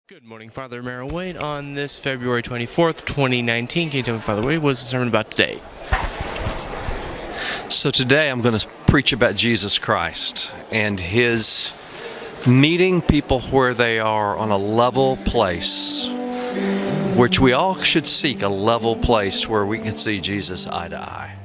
Good morning, Father Merrill Wayne. On this February 24th, 2019, can you tell me, Father Wayne, what's the sermon about today? So today I'm going to preach about Jesus Christ and His meeting people where they are on a level place, which we all should seek, a level place where we can see Jesus eye to eye.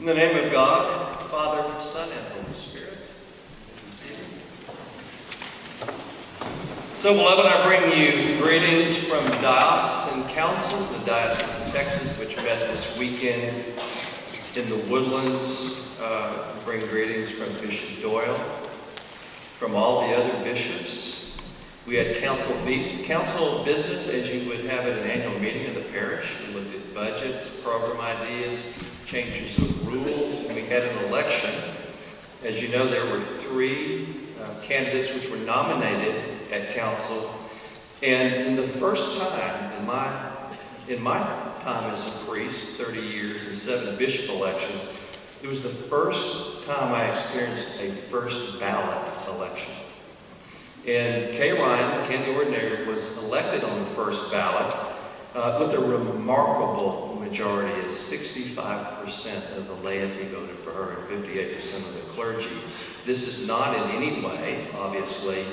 In the name of God, Father, Son, and Holy Spirit. So, beloved, I bring you greetings from Diocesan Council, the Diocese of Texas, which met this weekend in the Woodlands. Bring greetings from Bishop Doyle, from all the other bishops. We had council business, as you would have at an annual meeting of the parish. We looked at budgets, program ideas, changes of rules, and we had an election. As you know, there were three candidates which were nominated at council. And in the first time in my time as a priest, 30 years and 7 bishop elections, it was the first time I experienced a first ballot election. And Kay Ryan, the Candidate Ordinary, was elected on the first ballot with a remarkable majority of 65% of the laity voted for her and 58% of the clergy. This is not in any way, obviously,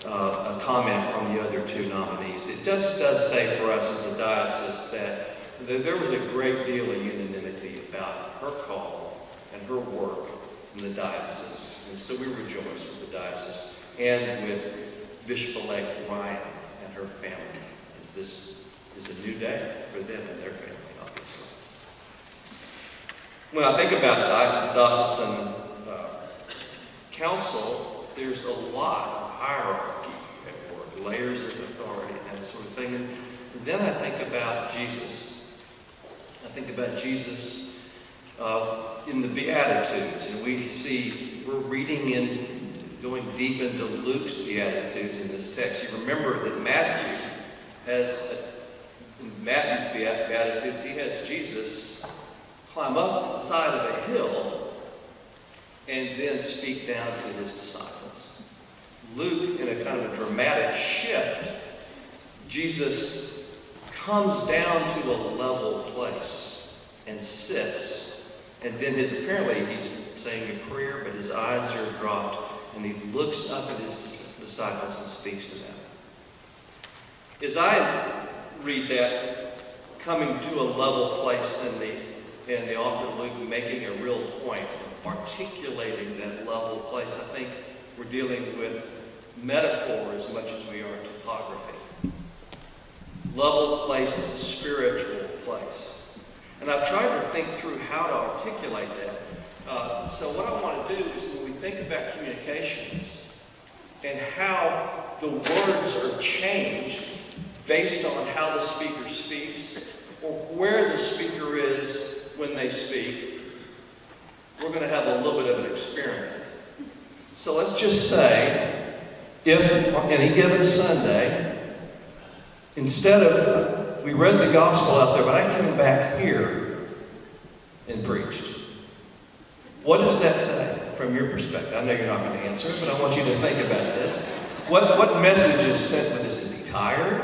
a comment on the other two nominees. It just does say for us as a diocese that there was a great deal of unanimity about her call and her work in the diocese. And so we rejoice with the diocese and with Bishop-elect Ryan and her family, as this is a new day for them and their family, obviously. When I think about the diocesan council, there's a lot of hierarchy at work, layers of authority, and that sort of thing. And then I think about Jesus. I think about Jesus in the Beatitudes, and we're reading in, going deep into Luke's Beatitudes in this text. You remember that Matthew in Matthew's Beatitudes, he has Jesus climb up the side of a hill and then speak down to his disciples. Luke, in a kind of a dramatic shift, Jesus comes down to a level place and sits, and then apparently he's saying a prayer, but his eyes are dropped, and he looks up at his disciples and speaks to them. As I read that, coming to a level place, and the author Luke making a real point of articulating that level place, I think we're dealing with metaphor as much as we are topography. Level place is a spiritual place. And I've tried to think through how to articulate that. So what I want to do is, when we think about communications and how the words are changed based on how the speaker speaks or where the speaker is when they speak, we're going to have a little bit of an experiment. So let's just say, if on any given Sunday, instead of, we read the gospel out there, but I came back here and preached. What does that say from your perspective? I know you're not going to answer it, but I want you to think about this. What message is sent with this? Is he tired?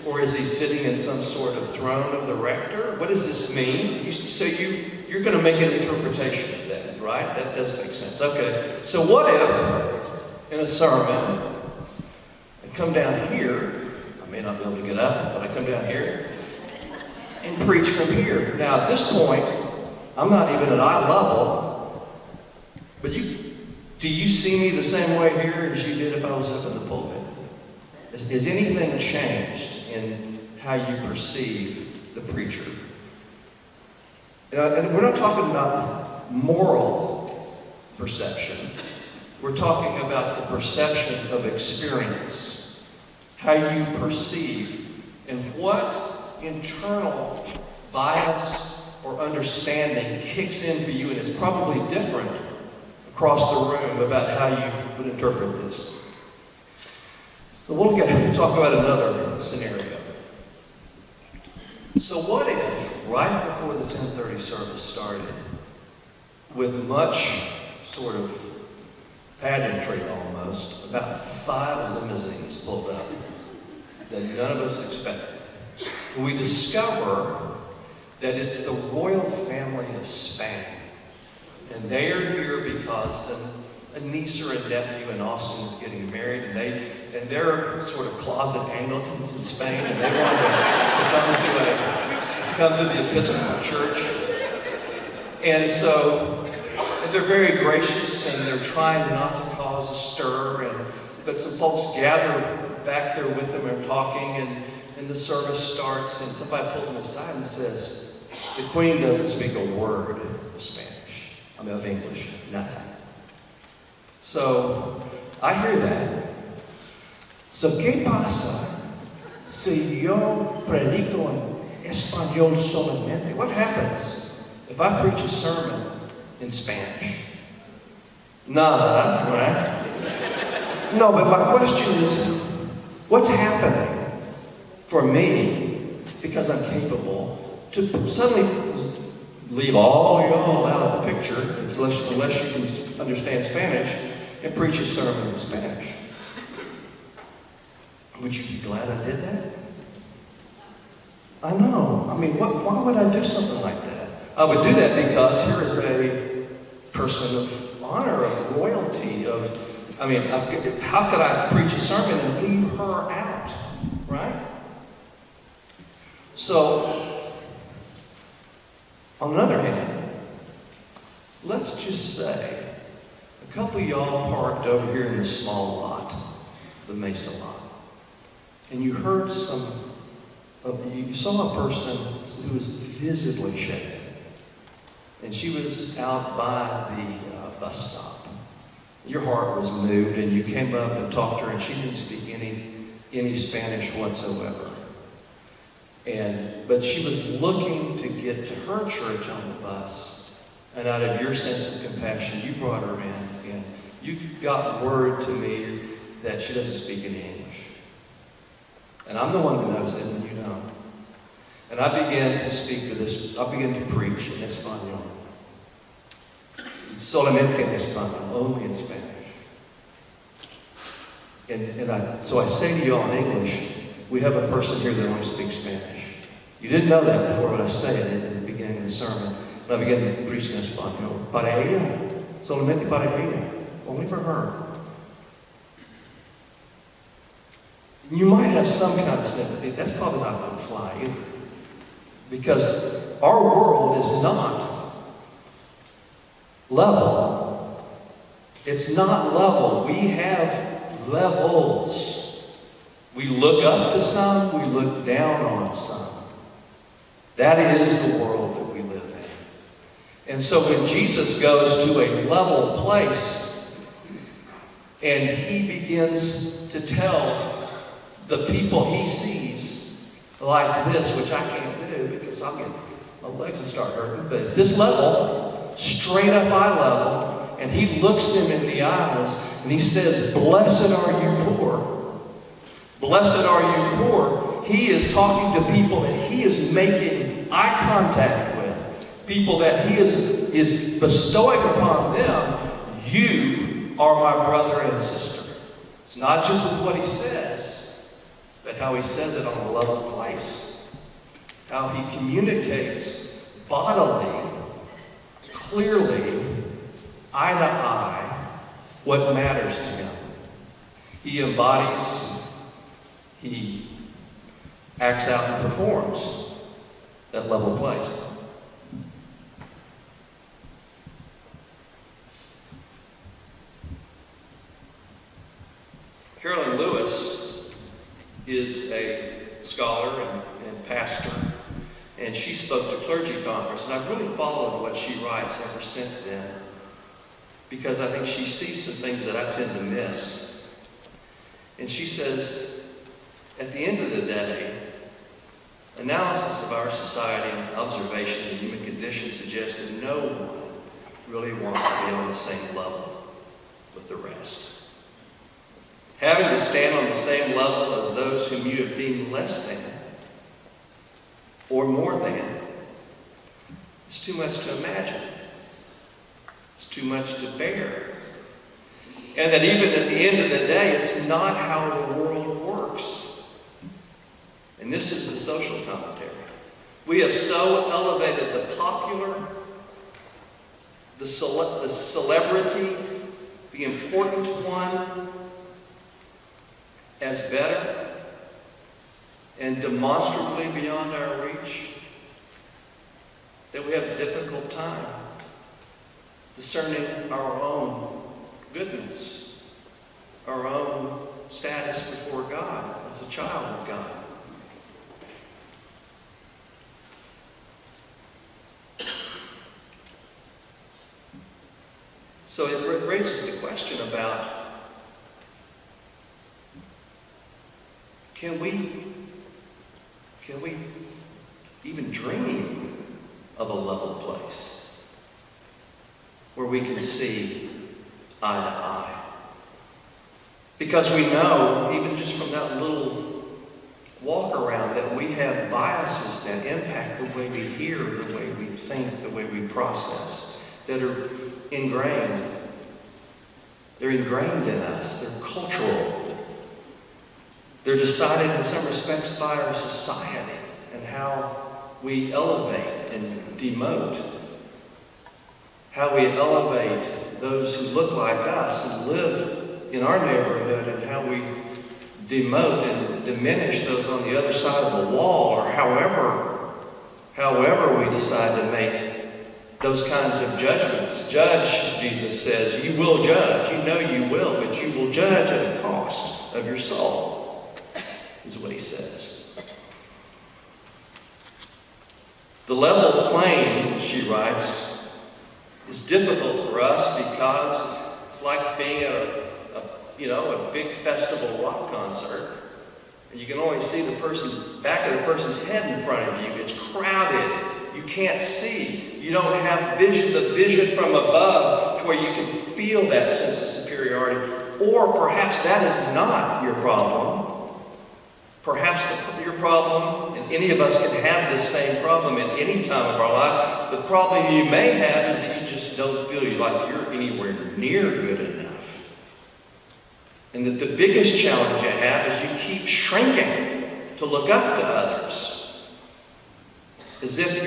Or is he sitting in some sort of throne of the rector? What does this mean? You're going to make an interpretation of that, right? That does make sense. Okay, so what if, in a sermon, I come down here, I may not be able to get up, but I come down here and preach from here. Now, at this point, I'm not even at eye level, but do you see me the same way here as you did if I was up in the pulpit? Has anything changed in how you perceive the preacher? And we're not talking about moral perception. We're talking about the perception of experience. how you perceive, and what internal bias or understanding kicks in for you, and it's probably different across the room about how you would interpret this. So we'll talk about another scenario. So what if, right before the 10:30 service started, with much sort of pageantry almost, about 5 limousines pulled up that none of us expected. And we discover that it's the royal family of Spain. And they are here because a niece or a nephew in Austin is getting married, and they're sort of closet Anglicans in Spain, and they wanted to come to the Episcopal Church. And so they're very gracious, and they're trying not to cause a stir, but some folks gather back there with them and talking, and the service starts, and somebody pulls them aside and says, the Queen doesn't speak a word of Spanish, of English, nothing. So I hear that. So, ¿qué pasa si yo predico en español solamente? What happens if I preach a sermon in Spanish? Nada, right? No, but my question is, what's happening for me, because I'm capable, to suddenly leave all y'all out of the picture, unless you can understand Spanish, and preach a sermon in Spanish? Would you be glad I did that? I know. I mean, why would I do something like that? I would do that because here is a person of honor, of royalty, how could I preach a sermon and leave her out, right? So, on the other hand, let's just say a couple of y'all parked over here in the small lot, the Mesa lot, and you heard you saw a person who was visibly shaken, and she was out by the bus stop. Your heart was moved, and you came up and talked to her, and she didn't speak any Spanish whatsoever. But she was looking to get to her church on the bus, and out of your sense of compassion, you brought her in, and you got word to me that she doesn't speak any English. And I'm the one that knows it, and you don't. And I began to preach in Espanol. Solamente en Espanol, only in Spanish. So I say to y'all in English, we have a person here that only speaks Spanish. You didn't know that before, but I say it at the beginning of the sermon. And I began to preach in Espanol. Para ella, solamente para ella, only for her. You might have some kind of sympathy. That's probably not going to fly either. Because our world is not level. It's not level. We have levels. We look up to some, we look down on some. That is the world that we live in. And so when Jesus goes to a level place and he begins to tell the people he sees like this, which I can't do because my legs will start hurting, but at this level, straight up eye level, and he looks them in the eyes and he says, blessed are you poor. Blessed are you poor. He is talking to people that he is making eye contact with. People that he is bestowing upon them, you are my brother and sister. It's not just with what he says, but how he says it on a level place. How he communicates bodily, clearly, eye to eye, what matters to him. He embodies, he acts out and performs that level place. Carolyn Lewis is a scholar and pastor, and she spoke to clergy conference, and I've really followed what she writes ever since then, because I think she sees some things that I tend to miss. And she says, At the end of the day, analysis of our society and observation of the human condition suggests that no one really wants to be on the same level with the rest. Having to stand on the same level as those whom you have deemed less than or more than is too much to imagine. It's too much to bear. And that even at the end of the day, it's not how the world works. And this is the social commentary. We have so elevated the popular, the celebrity, the important one, as better and demonstrably beyond our reach, that we have a difficult time discerning our own goodness, our own status before God as a child of God. So it raises the question about, can we even dream of a level place where we can see eye to eye? Because we know, even just from that little walk around, that we have biases that impact the way we hear, the way we think, the way we process, that are ingrained. They're ingrained in us. They're cultural. They're decided in some respects by our society and how we elevate and demote. How we elevate those who look like us and live in our neighborhood, and how we demote and diminish those on the other side of the wall, or however we decide to make those kinds of judgments. Judge, Jesus says, you will judge. You know you will, but you will judge at a cost of your soul, is what he says. The level plane, she writes, is difficult for us because it's like being at a big festival rock concert, and you can only see the back of the person's head in front of you. It's crowded. You can't see. You don't have the vision from above to where you can feel that sense of superiority. Or perhaps that is not your problem. Perhaps your problem, and any of us can have this same problem at any time of our life. The problem you may have is that you just don't feel like you're anywhere near good enough. And that the biggest challenge you have is you keep shrinking to look up to others. As if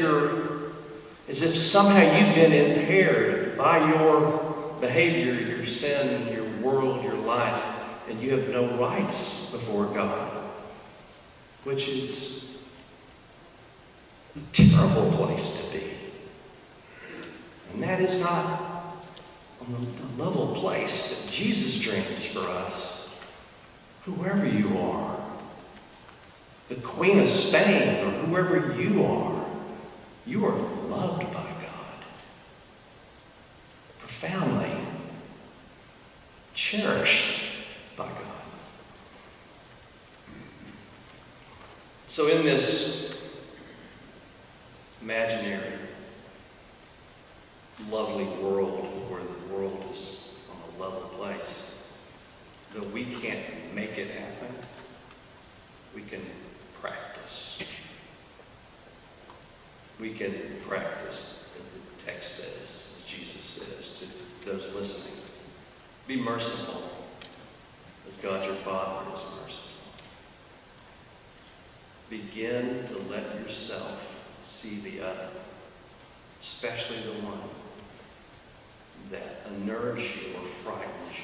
somehow you've been impaired by your behavior, your sin, your world, your life, and you have no rights before God, which is a terrible place to be. And that is not on the level place that Jesus dreams for us. Whoever you are, the Queen of Spain, or whoever you are loved by God, profoundly cherished by God. So in this imaginary, lovely world where the world is on a level place, though we can't make it happen, we can practice. We can practice, as the text says, as Jesus says to those listening. Be merciful, as God your Father is merciful. Begin to let yourself see the other, especially the one that unnerves you or frightens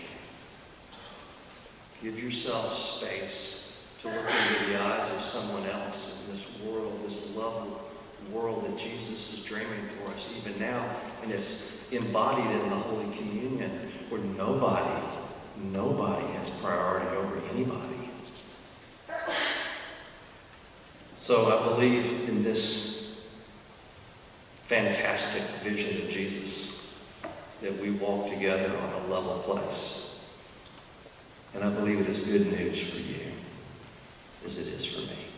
you. Give yourself space to look into the eyes of someone else in this world, this lovely world that Jesus is dreaming for us even now, and it's embodied in the Holy Communion, where nobody has priority over anybody. So I believe in this fantastic vision of Jesus, that we walk together on a level place. And I believe it is good news for you. as it is for me.